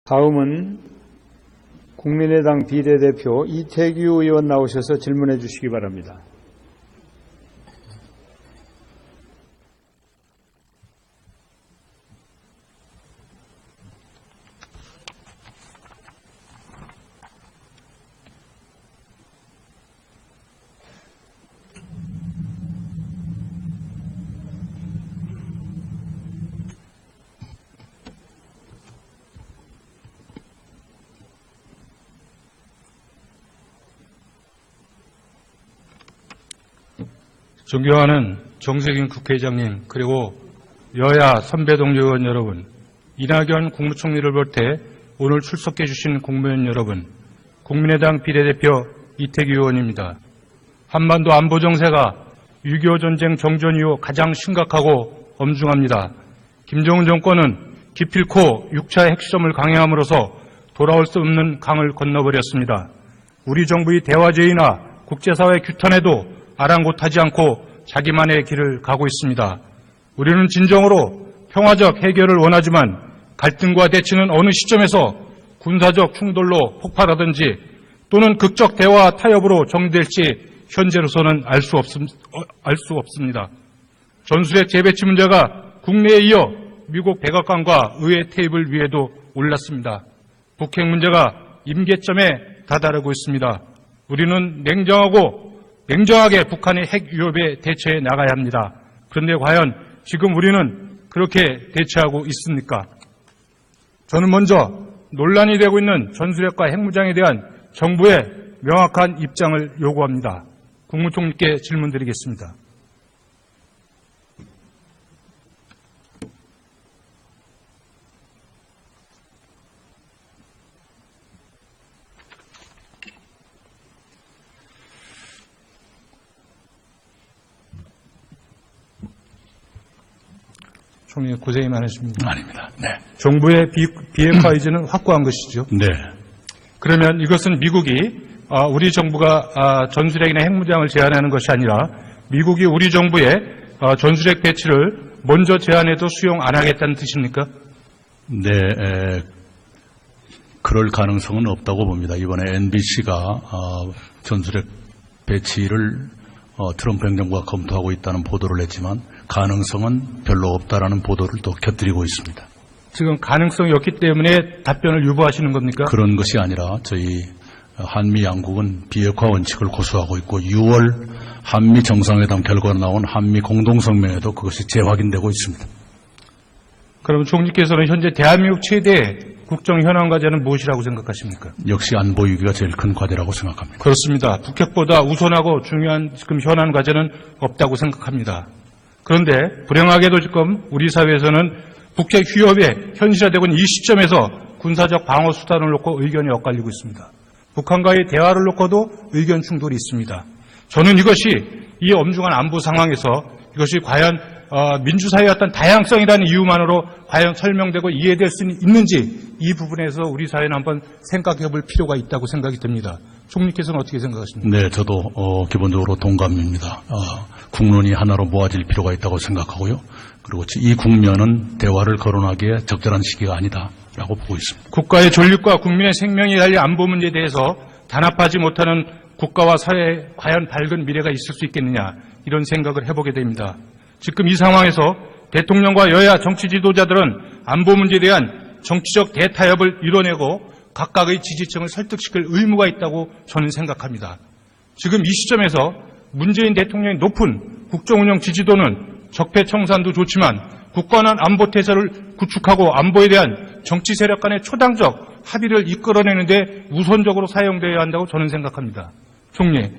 다음은 국민의당 비례대표 이태규 의원 나오셔서 질문해 주시기 바랍니다. 존경하는 정세균 국회의장님, 그리고 여야 선배 동료 의원 여러분, 이낙연 국무총리를 비롯해 오늘 출석해 주신 국무위원 여러분, 국민의당 비례대표 이태규 의원입니다. 한반도 안보 정세가 6.25 전쟁 정전 이후 가장 심각하고 엄중합니다. 김정은 정권은 기필코 6차 핵실험을 강행함으로써 돌아올 수 없는 강을 건너버렸습니다. 우리 정부의 대화 제의나 국제사회 규탄에도 아랑곳하지 않고 자기만의 길을 가고 있습니다. 우리는 진정으로 평화적 해결을 원하지만 갈등과 대치는 어느 시점에서 군사적 충돌로 폭발하든지 또는 극적 대화와 타협으로 정리될지 현재로서는 알 수 없습니다. 전술핵 재배치 문제가 국내에 이어 미국 백악관과 의회 테이블 위에도 올랐습니다. 북핵 문제가 임계점에 다다르고 있습니다. 우리는 냉정하게 북한의 핵 위협에 대처해 나가야 합니다. 그런데 과연 지금 우리는 그렇게 대처하고 있습니까? 저는 먼저 논란이 되고 있는 전술핵과 핵무장에 대한 정부의 명확한 입장을 요구합니다. 국무총리께 질문드리겠습니다. 총리 고생이 많으십니다. 아닙니다. 네. 정부의 비핵화 의지는 확고한 것이죠. 네. 그러면 이것은 미국이 우리 정부가 전술핵이나 핵무장을 제한하는 것이 아니라 미국이 우리 정부의 전술핵 배치를 먼저 제한해도 수용 안 하겠다는 뜻입니까? 네. 그럴 가능성은 없다고 봅니다. 이번에 NBC가 전술핵 배치를 트럼프 행정부가 검토하고 있다는 보도를 했지만 가능성은 별로 없다라는 보도를 또 곁들이고 있습니다. 지금 가능성이 없기 때문에 답변을 유보하시는 겁니까? 그런 것이 아니라 저희 한미 양국은 비핵화 원칙을 고수하고 있고 6월 한미 정상회담 결과로 나온 한미 공동성명에도 그것이 재확인되고 있습니다. 그럼 총리께서는 현재 대한민국 최대 국정 현안 과제는 무엇이라고 생각하십니까? 역시 안보 위기가 제일 큰 과제라고 생각합니다. 그렇습니다. 북핵보다 우선하고 중요한 지금 현안 과제는 없다고 생각합니다. 그런데 불행하게도 지금 우리 사회에서는 북핵 위협에 현실화되고 있는 이 시점에서 군사적 방어 수단을 놓고 의견이 엇갈리고 있습니다. 북한과의 대화를 놓고도 의견 충돌이 있습니다. 저는 이것이 이 엄중한 안보 상황에서 이것이 과연 민주사회의 어떤 다양성이라는 이유만으로 과연 설명되고 이해될 수 있는지 이 부분에서 우리 사회는 한번 생각해 볼 필요가 있다고 생각이 듭니다. 총리께서는 어떻게 생각하십니까? 네, 저도 기본적으로 동감입니다. 국론이 하나로 모아질 필요가 있다고 생각하고요. 그리고 이 국면은 대화를 거론하기에 적절한 시기가 아니다라고 보고 있습니다. 국가의 존립과 국민의 생명이 달린 안보 문제에 대해서 단합하지 못하는 국가와 사회에 과연 밝은 미래가 있을 수 있겠느냐 이런 생각을 해보게 됩니다. 지금 이 상황에서 대통령과 여야 정치 지도자들은 안보 문제에 대한 정치적 대타협을 이뤄내고 각각의 지지층을 설득시킬 의무가 있다고 저는 생각합니다. 지금 이 시점에서 문재인 대통령의 높은 국정운영 지지도는 적폐청산도 좋지만 굳건한 안보 태세를 구축하고 안보에 대한 정치 세력 간의 초당적 합의를 이끌어내는데 우선적으로 사용되어야 한다고 저는 생각합니다. 총리,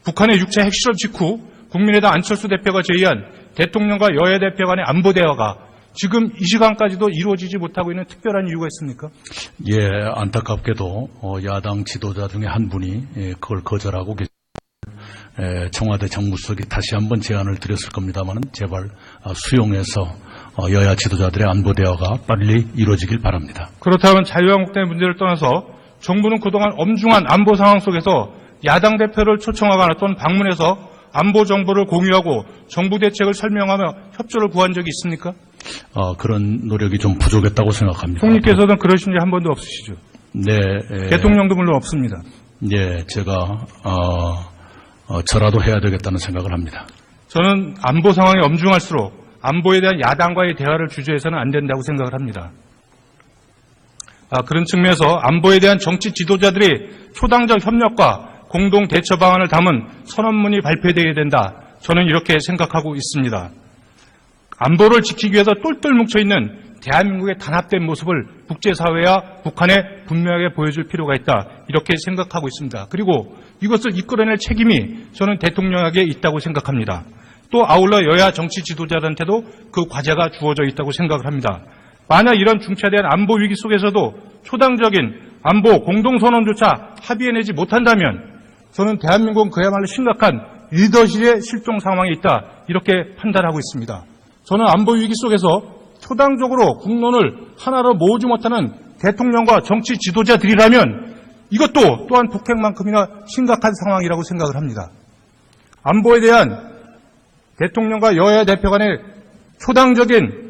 북한의 6차 핵실험 직후 국민의당 안철수 대표가 제의한 대통령과 여야 대표 간의 안보 대화가 지금 이 시간까지도 이루어지지 못하고 있는 특별한 이유가 있습니까? 예, 안타깝게도 야당 지도자 중에 한 분이 그걸 거절하고 청와대 정무수석이 다시 한번 제안을 드렸을 겁니다만 제발 수용해서 여야 지도자들의 안보 대화가 빨리 이루어지길 바랍니다. 그렇다면 자유한국당의 문제를 떠나서 정부는 그동안 엄중한 안보 상황 속에서 야당 대표를 초청하거나 또는 방문해서 안보 정보를 공유하고 정부 대책을 설명하며 협조를 구한 적이 있습니까? 그런 노력이 좀 부족했다고 생각합니다. 총리께서는 그러신 적 한 번도 없으시죠? 네, 대통령도 물론 없습니다. 네, 제가 저라도 해야 되겠다는 생각을 합니다. 저는 안보 상황이 엄중할수록 안보에 대한 야당과의 대화를 주저해서는 안 된다고 생각을 합니다. 그런 측면에서 안보에 대한 정치 지도자들의 초당적 협력과 공동 대처 방안을 담은 선언문이 발표되어야 된다. 저는 이렇게 생각하고 있습니다. 안보를 지키기 위해서 똘똘 뭉쳐있는 대한민국의 단합된 모습을 국제사회와 북한에 분명하게 보여줄 필요가 있다. 이렇게 생각하고 있습니다. 그리고 이것을 이끌어낼 책임이 저는 대통령에게 있다고 생각합니다. 또 아울러 여야 정치 지도자들한테도 그 과제가 주어져 있다고 생각을 합니다. 만약 이런 중차대한 안보 위기 속에서도 초당적인 안보 공동선언조차 합의해내지 못한다면 저는 대한민국은 그야말로 심각한 리더십의 실종 상황에 있다. 이렇게 판단하고 있습니다. 저는 안보 위기 속에서 초당적으로 국론을 하나로 모으지 못하는 대통령과 정치 지도자들이라면 이것도 또한 북핵만큼이나 심각한 상황이라고 생각을 합니다. 안보에 대한 대통령과 여야 대표 간의 초당적인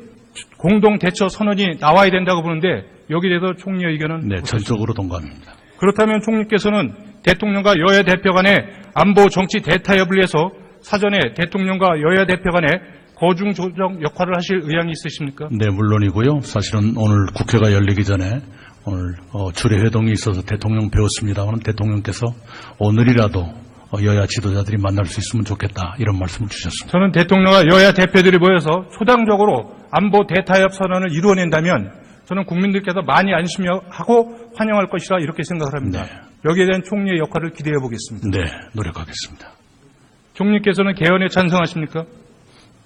공동 대처 선언이 나와야 된다고 보는데 여기에 대해서 총리의 의견은 네, 전적으로 동감합니다. 그렇다면 총리께서는 대통령과 여야 대표 간의 안보 정치 대타협을 위해서 사전에 대통령과 여야 대표 간의 거중 조정 역할을 하실 의향이 있으십니까? 네, 물론이고요. 사실은 오늘 국회가 열리기 전에 오늘 주례회동이 있어서 대통령 배웠습니다만 대통령께서 오늘이라도 여야 지도자들이 만날 수 있으면 좋겠다 이런 말씀을 주셨습니다. 저는 대통령과 여야 대표들이 모여서 초당적으로 안보 대타협 선언을 이루어낸다면 저는 국민들께서 많이 안심하고 환영할 것이라 이렇게 생각을 합니다. 네. 여기에 대한 총리의 역할을 기대해 보겠습니다. 네, 노력하겠습니다. 총리께서는 개헌에 찬성하십니까?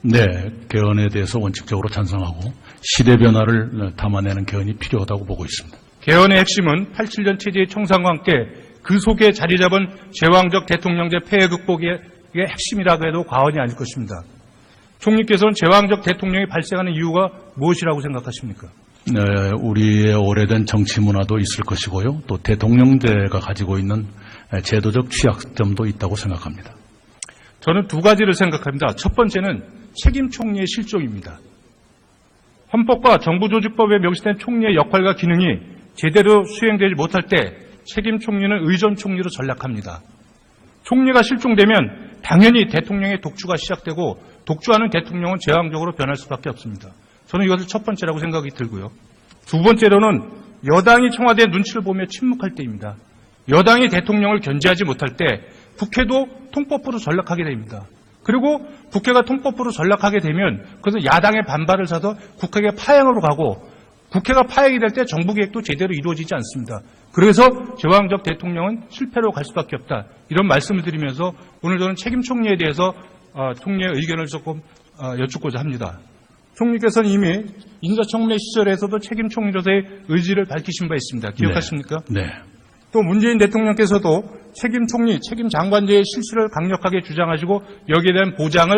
네, 개헌에 대해서 원칙적으로 찬성하고 시대 변화를 담아내는 개헌이 필요하다고 보고 있습니다. 개헌의 핵심은 87년 체제의 청산과 함께 그 속에 자리 잡은 제왕적 대통령제 폐해 극복의 핵심이라고 해도 과언이 아닐 것입니다. 총리께서는 제왕적 대통령이 발생하는 이유가 무엇이라고 생각하십니까? 네, 우리의 오래된 정치 문화도 있을 것이고요. 또 대통령제가 가지고 있는 제도적 취약점도 있다고 생각합니다. 저는 두 가지를 생각합니다. 첫 번째는 책임 총리의 실종입니다. 헌법과 정부조직법에 명시된 총리의 역할과 기능이 제대로 수행되지 못할 때 책임 총리는 의전 총리로 전락합니다. 총리가 실종되면 당연히 대통령의 독주가 시작되고 독주하는 대통령은 제왕적으로 변할 수밖에 없습니다. 저는 이것을 첫 번째라고 생각이 들고요. 두 번째로는 여당이 청와대의 눈치를 보며 침묵할 때입니다. 여당이 대통령을 견제하지 못할 때 국회도 통법부로 전락하게 됩니다. 그리고 국회가 통법부로 전락하게 되면 그것은 야당의 반발을 사서 국회가 파행으로 가고 국회가 파행이 될 때 정부 계획도 제대로 이루어지지 않습니다. 그래서 제왕적 대통령은 실패로 갈 수밖에 없다. 이런 말씀을 드리면서 오늘 저는 책임 총리에 대해서 총리의 의견을 조금 여쭙고자 합니다. 총리께서는 이미 인사청문회 시절에서도 책임 총리로서의 의지를 밝히신 바 있습니다. 기억하십니까? 네. 또 문재인 대통령께서도 책임 총리, 책임 장관제의 실시를 강력하게 주장하시고 여기에 대한 보장을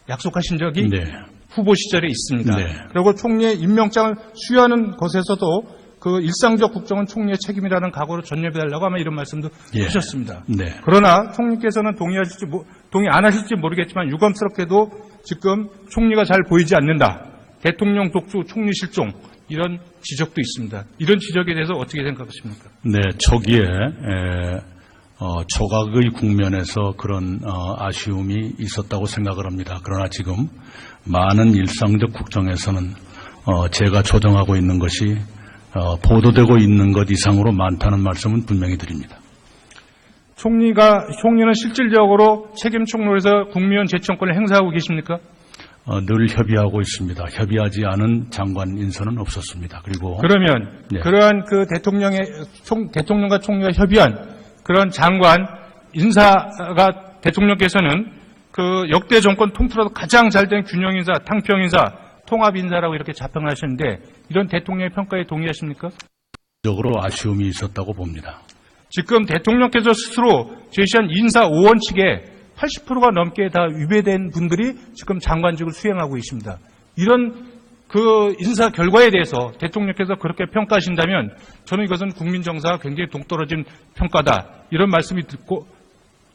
약속하신 적이 네. 후보 시절에 있습니다. 네. 그리고 총리의 임명장을 수여하는 것에서도 그 일상적 국정은 총리의 책임이라는 각오로 전념해달라고 아마 이런 말씀도 예. 하셨습니다. 네. 그러나 총리께서는 동의 안 하실지 모르겠지만 유감스럽게도 지금 총리가 잘 보이지 않는다. 대통령 독주, 총리 실종 이런 지적도 있습니다. 이런 지적에 대해서 어떻게 생각하십니까? 네, 초기에 조각의 국면에서 그런 아쉬움이 있었다고 생각을 합니다. 그러나 지금 많은 일상적 국정에서는 제가 조정하고 있는 것이 보도되고 있는 것 이상으로 많다는 말씀은 분명히 드립니다. 총리는 실질적으로 책임 총리로서 국무위원 제청권을 행사하고 계십니까? 늘 협의하고 있습니다. 협의하지 않은 장관 인선은 없었습니다. 그리고 그러면 네. 그러한 그 대통령과 총리가 협의한 그런 장관 인사가 대통령께서는 그 역대 정권 통틀어서 가장 잘된 균형 인사, 탕평 인사, 통합 인사라고 이렇게 자평을 하셨는데 이런 대통령의 평가에 동의하십니까? 적으로 아쉬움이 있었다고 봅니다. 지금 대통령께서 스스로 제시한 인사 5원칙에 80%가 넘게 다 위배된 분들이 지금 장관직을 수행하고 계십니다. 이런 그 인사 결과에 대해서 대통령께서 그렇게 평가하신다면 저는 이것은 국민 정서가 굉장히 동떨어진 평가다. 이런 말씀이 듣고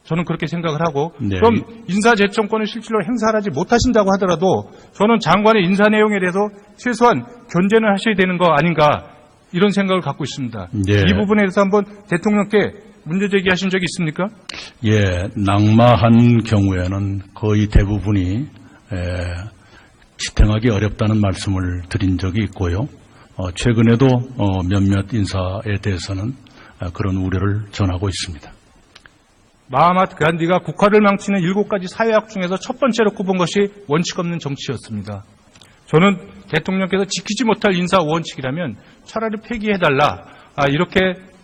저는 그렇게 생각을 하고 네. 그럼 인사재청권을 실질로 행사하지 못하신다고 하더라도 저는 장관의 인사 내용에 대해서 최소한 견제는 하셔야 되는 거 아닌가 이런 생각을 갖고 있습니다. 네. 이 부분에 대해서 한번 대통령께 문제 제기하신 적이 있습니까? 예, 낙마한 경우에는 거의 대부분이 지탱하기 어렵다는 말씀을 드린 적이 있고요. 최근에도 몇몇 인사에 대해서는 그런 우려를 전하고 있습니다. 마하마트 간디가 국가를 망치는 7가지 사회학 중에서 첫 번째로 꼽은 것이 원칙 없는 정치였습니다. 저는 대통령께서 지키지 못할 인사 원칙이라면 차라리 폐기해달라 이렇게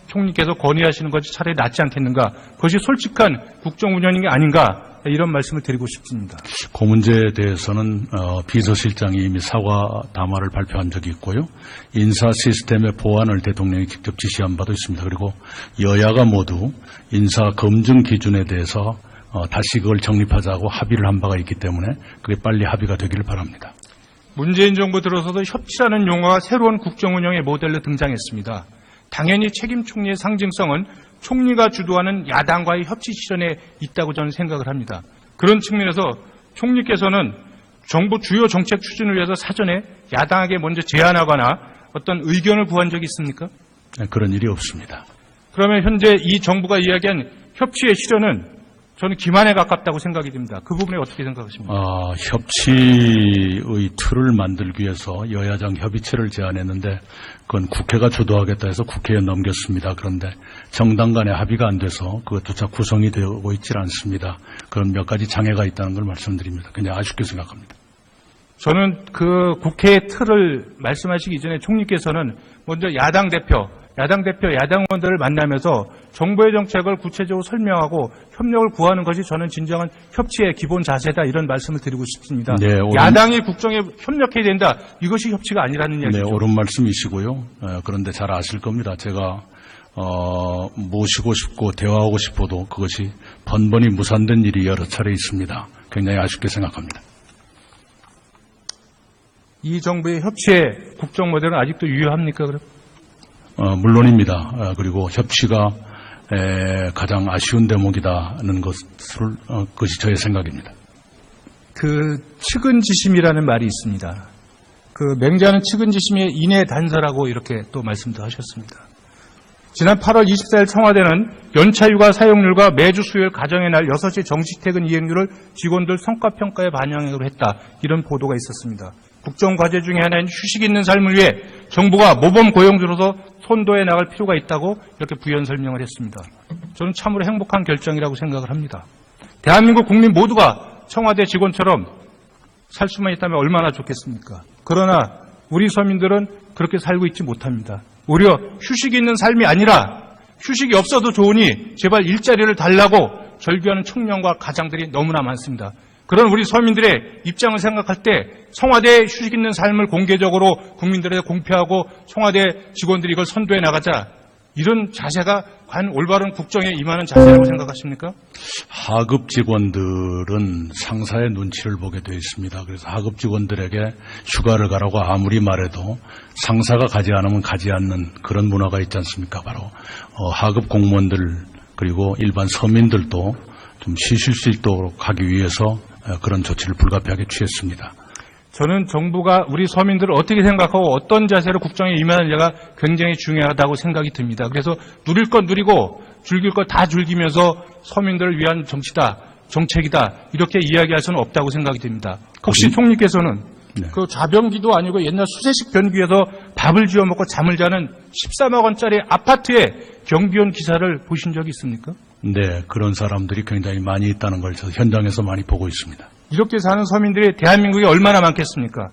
총리께서 건의하시는 것이 차라리 낫지 않겠는가. 그것이 솔직한 국정 운영이 아닌가 이런 말씀을 드리고 싶습니다. 그 문제에 대해서는 비서실장이 이미 사과 담화를 발표한 적이 있고요. 인사 시스템의 보완을 대통령이 직접 지시한 바도 있습니다. 그리고 여야가 모두 인사 검증 기준에 대해서 다시 그걸 정립하자고 합의를 한 바가 있기 때문에 그게 빨리 합의가 되기를 바랍니다. 문재인 정부 들어서도 협치라는 용어가 새로운 국정 운영의 모델로 등장했습니다. 당연히 책임 총리의 상징성은 총리가 주도하는 야당과의 협치 실현에 있다고 저는 생각을 합니다. 그런 측면에서 총리께서는 정부 주요 정책 추진을 위해서 사전에 야당에게 먼저 제안하거나 어떤 의견을 구한 적이 있습니까? 그런 일이 없습니다. 그러면 현재 이 정부가 이야기한 협치의 실현은 저는 기만에 가깝다고 생각이 듭니다. 그 부분에 어떻게 생각하십니까? 협치의 틀을 만들기 위해서 여야정 협의체를 제안했는데 그건 국회가 주도하겠다 해서 국회에 넘겼습니다. 그런데 정당 간의 합의가 안 돼서 그것조차 구성이 되고 있지 않습니다. 그런 몇 가지 장애가 있다는 걸 말씀드립니다. 굉장히 아쉽게 생각합니다. 저는 그 국회의 틀을 말씀하시기 전에 총리께서는 먼저 야당 대표, 야당 의원들을 만나면서 정부의 정책을 구체적으로 설명하고 협력을 구하는 것이 저는 진정한 협치의 기본 자세다 이런 말씀을 드리고 싶습니다. 네, 야당이 국정에 협력해야 된다. 이것이 협치가 아니라는 네, 이야기죠. 옳은 말씀이시고요. 그런데 잘 아실 겁니다. 제가 모시고 싶고 대화하고 싶어도 그것이 번번이 무산된 일이 여러 차례 있습니다. 굉장히 아쉽게 생각합니다. 이 정부의 협치의 국정 모델은 아직도 유효합니까? 그럼? 물론입니다. 그리고 협치가 가장 아쉬운 대목이다는 것이 저의 생각입니다. 그 측은지심이라는 말이 있습니다. 그 맹자는 측은지심의 인해 단서라고 이렇게 또 말씀도 하셨습니다. 지난 8월 24일 청와대는 연차휴가 사용률과 매주 수요일 가정의 날 6시 정시 퇴근 이행률을 직원들 성과평가에 반영으로 했다. 이런 보도가 있었습니다. 국정과제 중에 하나인 휴식 있는 삶을 위해 정부가 모범 고용주로서 선도해 나갈 필요가 있다고 이렇게 부연 설명을 했습니다. 저는 참으로 행복한 결정이라고 생각을 합니다. 대한민국 국민 모두가 청와대 직원처럼 살 수만 있다면 얼마나 좋겠습니까? 그러나 우리 서민들은 그렇게 살고 있지 못합니다. 오히려 휴식이 있는 삶이 아니라 휴식이 없어도 좋으니 제발 일자리를 달라고 절규하는 청년과 가장들이 너무나 많습니다. 그런 우리 서민들의 입장을 생각할 때 청와대의 휴식 있는 삶을 공개적으로 국민들에게 공표하고 청와대 직원들이 이걸 선도해 나가자. 이런 자세가 과연 올바른 국정에 임하는 자세라고 생각하십니까? 하급 직원들은 상사의 눈치를 보게 되어 있습니다. 그래서 하급 직원들에게 휴가를 가라고 아무리 말해도 상사가 가지 않으면 가지 않는 그런 문화가 있지 않습니까? 바로 하급 공무원들 그리고 일반 서민들도 좀 쉬실 수 있도록 하기 위해서 그런 조치를 불가피하게 취했습니다. 저는 정부가 우리 서민들을 어떻게 생각하고 어떤 자세로 국정에 임하느냐가 굉장히 중요하다고 생각이 듭니다. 그래서 누릴 것 누리고 즐길 것 다 즐기면서 서민들을 위한 정치다, 정책이다 이렇게 이야기할 수는 없다고 생각이 듭니다. 혹시 총리께서는 그 좌변기도 아니고 옛날 수세식 변기에서 밥을 지어 먹고 잠을 자는 13억 원짜리 아파트의 경비원 기사를 보신 적이 있습니까? 네, 그런 사람들이 굉장히 많이 있다는 걸 저 현장에서 많이 보고 있습니다. 이렇게 사는 서민들이 대한민국에 얼마나 많겠습니까?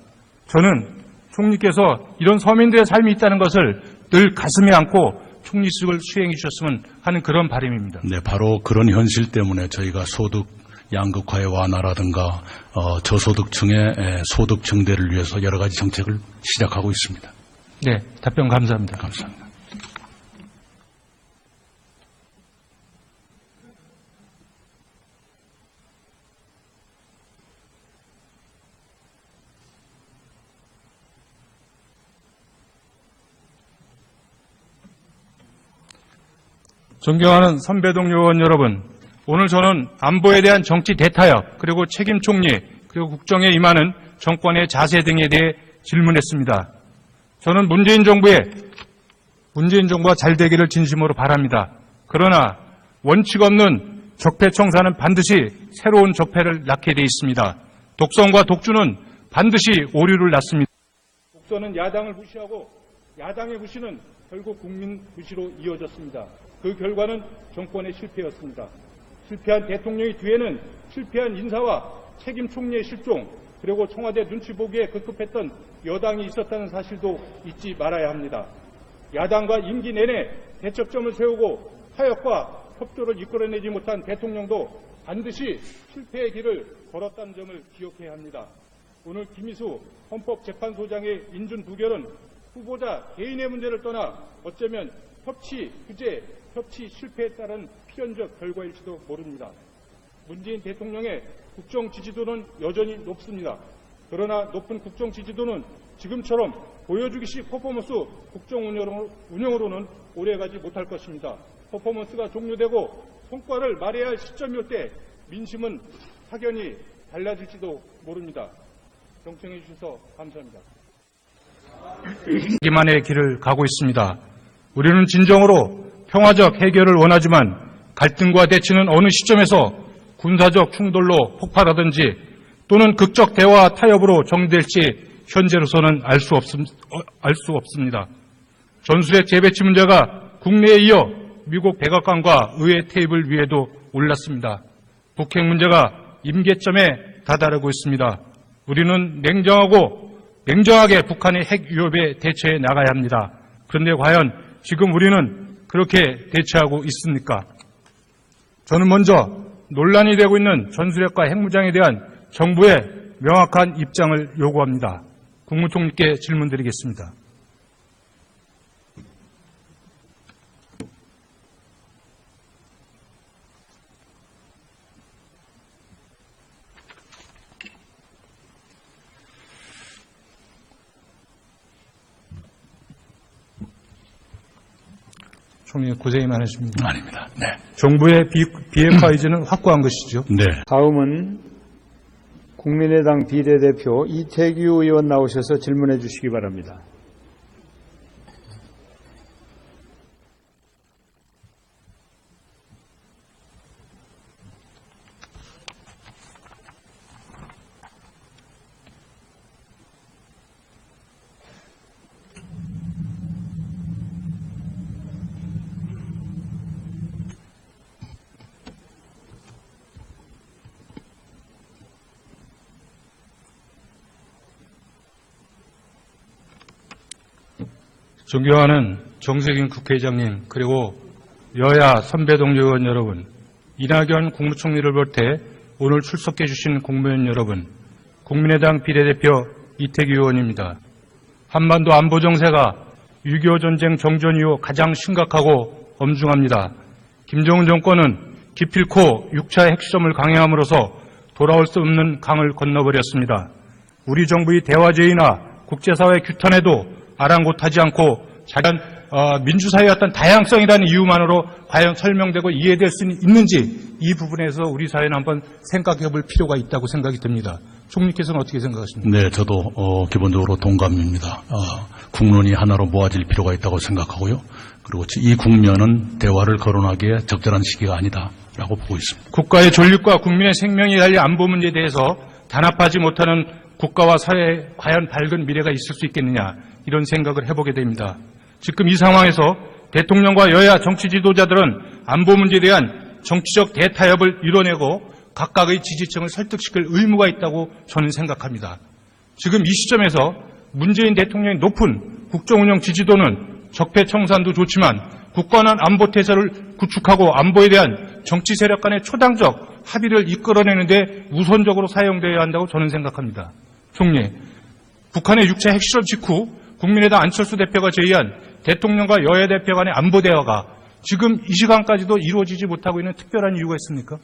저는 총리께서 이런 서민들의 삶이 있다는 것을 늘 가슴에 안고 총리직을 수행해 주셨으면 하는 그런 바람입니다. 네, 바로 그런 현실 때문에 저희가 소득 양극화의 완화라든가 저소득층의 소득 증대를 위해서 여러 가지 정책을 시작하고 있습니다. 네, 답변 감사합니다. 감사합니다. 존경하는 선배 동료 의원 여러분, 오늘 저는 안보에 대한 정치 대타협, 그리고 책임 총리, 그리고 국정에 임하는 정권의 자세 등에 대해 질문했습니다. 저는 문재인 정부가 잘 되기를 진심으로 바랍니다. 그러나 원칙 없는 적폐청산은 반드시 새로운 적폐를 낳게 돼 있습니다. 독선과 독주는 반드시 오류를 낳습니다. 독선은 야당을 무시하고 야당의 무시는 결국 국민 무시로 이어졌습니다. 그 결과는 정권의 실패였습니다. 실패한 대통령의 뒤에는 실패한 인사와 책임 총리의 실종, 그리고 청와대 눈치 보기에 급급했던 여당이 있었다는 사실도 잊지 말아야 합니다. 야당과 임기 내내 대척점을 세우고 타협과 협조를 이끌어내지 못한 대통령도 반드시 실패의 길을 걸었다는 점을 기억해야 합니다. 오늘 김희수 헌법재판소장의 인준 부결은 후보자 개인의 문제를 떠나 어쩌면 협치 부재, 협치 실패에 따른 필연적 결과일지도 모릅니다. 문재인 대통령의 국정 지지도는 여전히 높습니다. 그러나 높은 국정 지지도는 지금처럼 보여주기식 퍼포먼스 국정 운영으로는 오래가지 못할 것입니다. 퍼포먼스가 종료되고 성과를 말해야 할 시점일 때 민심은 확연히 달라질지도 모릅니다. 경청해 주셔서 감사합니다. 기만의 길을 가고 있습니다. 우리는 진정으로 평화적 해결을 원하지만 갈등과 대치는 어느 시점에서 군사적 충돌로 폭발하든지 또는 극적 대화와 타협으로 정리될지 현재로서는 알 수 없습니다. 전술핵 재배치 문제가 국내에 이어 미국 백악관과 의회 테이블 위에도 올랐습니다. 북핵 문제가 임계점에 다다르고 있습니다. 우리는 냉정하게 북한의 핵 위협에 대처해 나가야 합니다. 그런데 과연 지금 우리는 그렇게 대처하고 있습니까? 저는 먼저 논란이 되고 있는 전술핵과 핵무장에 대한 정부의 명확한 입장을 요구합니다. 국무총리께 질문드리겠습니다. 총리 고생이 많으십니다. 아닙니다. 네. 정부의 비핵화 의지는 확고한 것이죠. 네. 다음은 국민의당 비례대표 이태규 의원 나오셔서 질문해 주시기 바랍니다. 존경하는 정세균 국회의장님, 그리고 여야 선배 동료 의원 여러분, 이낙연 국무총리를 비롯해 오늘 출석해 주신 국무위원 여러분, 국민의당 비례대표 이태규 의원입니다. 한반도 안보 정세가 6.25 전쟁 정전 이후 가장 심각하고 엄중합니다. 김정은 정권은 기필코 6차 핵시험을 강행함으로써 돌아올 수 없는 강을 건너버렸습니다. 우리 정부의 대화 제의나 국제사회 규탄에도 아랑곳하지 않고 자연 민주사회의 어떤 다양성이라는 이유만으로 과연 설명되고 이해될 수 있는지 이 부분에서 우리 사회는 한번 생각해 볼 필요가 있다고 생각이 듭니다. 총리께서는 어떻게 생각하십니까? 네, 저도 기본적으로 동감입니다. 국론이 하나로 모아질 필요가 있다고 생각하고요. 그리고 이 국면은 대화를 거론하기에 적절한 시기가 아니다라고 보고 있습니다. 국가의 존립과 국민의 생명이 달린 안보 문제에 대해서 단합하지 못하는 국가와 사회에 과연 밝은 미래가 있을 수 있겠느냐, 이런 생각을 해보게 됩니다. 지금 이 상황에서 대통령과 여야 정치 지도자들은 안보 문제에 대한 정치적 대타협을 이뤄내고 각각의 지지층을 설득시킬 의무가 있다고 저는 생각합니다. 지금 이 시점에서 문재인 대통령의 높은 국정운영 지지도는 적폐청산도 좋지만 굳건한 안보 태세를 구축하고 안보에 대한 정치 세력 간의 초당적 합의를 이끌어내는 데 우선적으로 사용되어야 한다고 저는 생각합니다. 총리, 북한의 6차 핵실험 직후 국민의당 안철수 대표가 제의한 대통령과 여야 대표 간의 안보 대화가 지금 이 시간까지도 이루어지지 못하고 있는 특별한 이유가 있습니까?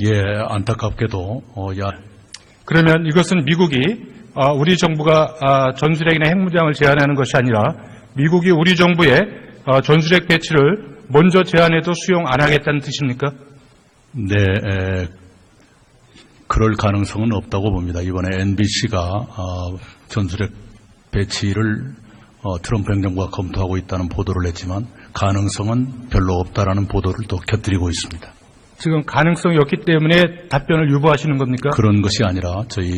예, 안타깝게도 그러면 이것은 미국이 우리 정부가 전술핵이나 핵무장을 제한하는 것이 아니라 미국이 우리 정부의 전술핵 배치를 먼저 제안해도 수용 안 하겠다는 뜻입니까? 네, 그럴 가능성은 없다고 봅니다. 이번에 NBC가 전술핵 배치를 트럼프 행정부가 검토하고 있다는 보도를 했지만 가능성은 별로 없다라는 보도를 또 곁들이고 있습니다. 지금 가능성이 없기 때문에 답변을 유보하시는 겁니까? 그런 것이 아니라 저희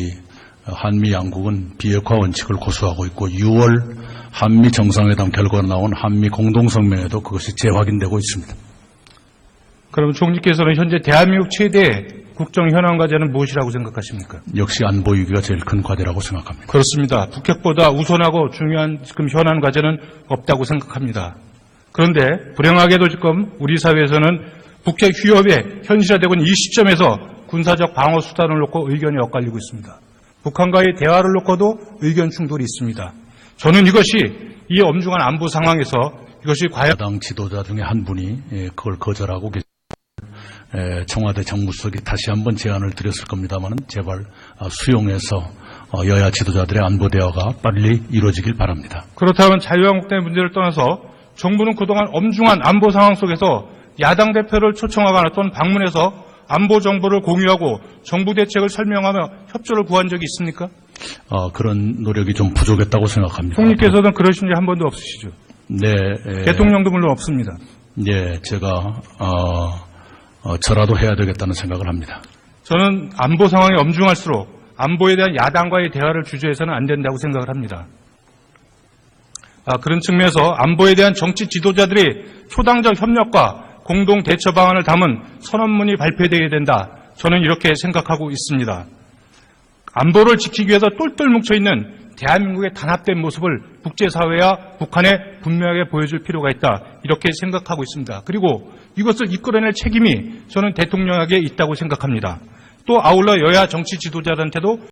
한미 양국은 비핵화 원칙을 고수하고 있고 6월 한미 정상회담 결과가 나온 한미 공동성명에도 그것이 재확인되고 있습니다. 그럼 총리께서는 현재 대한민국 최대 국정 현안 과제는 무엇이라고 생각하십니까? 역시 안보 위기가 제일 큰 과제라고 생각합니다. 그렇습니다. 북핵보다 우선하고 중요한 지금 현안 과제는 없다고 생각합니다. 그런데 불행하게도 지금 우리 사회에서는 북핵 위협에 현실화되고 있는 이 시점에서 군사적 방어 수단을 놓고 의견이 엇갈리고 있습니다. 북한과의 대화를 놓고도 의견 충돌이 있습니다. 저는 이것이 이 엄중한 안보 상황에서 이것이 과연 야당 지도자 중에 한 분이 그걸 거절하고 계십니다. 청와대 정무수석이 다시 한번 제안을 드렸을 겁니다만 제발 수용해서 여야 지도자들의 안보 대화가 빨리 이루어지길 바랍니다. 그렇다면 자유한국당의 문제를 떠나서 정부는 그동안 엄중한 안보 상황 속에서 야당 대표를 초청하거나 또는 방문해서 안보 정보를 공유하고 정부 대책을 설명하며 협조를 구한 적이 있습니까? 그런 노력이 좀 부족했다고 생각합니다. 총리께서는 그러신 적 한 번도 없으시죠? 네. 대통령도 물론 없습니다. 네, 제가 저라도 해야 되겠다는 생각을 합니다. 저는 안보 상황이 엄중할수록 안보에 대한 야당과의 대화를 주저해서는 안 된다고 생각을 합니다. 그런 측면에서 안보에 대한 정치 지도자들의 초당적 협력과 공동 대처 방안을 담은 선언문이 발표되어야 된다. 저는 이렇게 생각하고 있습니다. 안보를 지키기 위해서 똘똘 뭉쳐있는 대한민국의 단합된 모습을 국제사회와 북한에 분명하게 보여줄 필요가 있다. 이렇게 생각하고 있습니다. 그리고 이것을 이끌어낼 책임이 저는 대통령에게 있다고 생각합니다. 또 아울러 여야 정치 지도자들한테도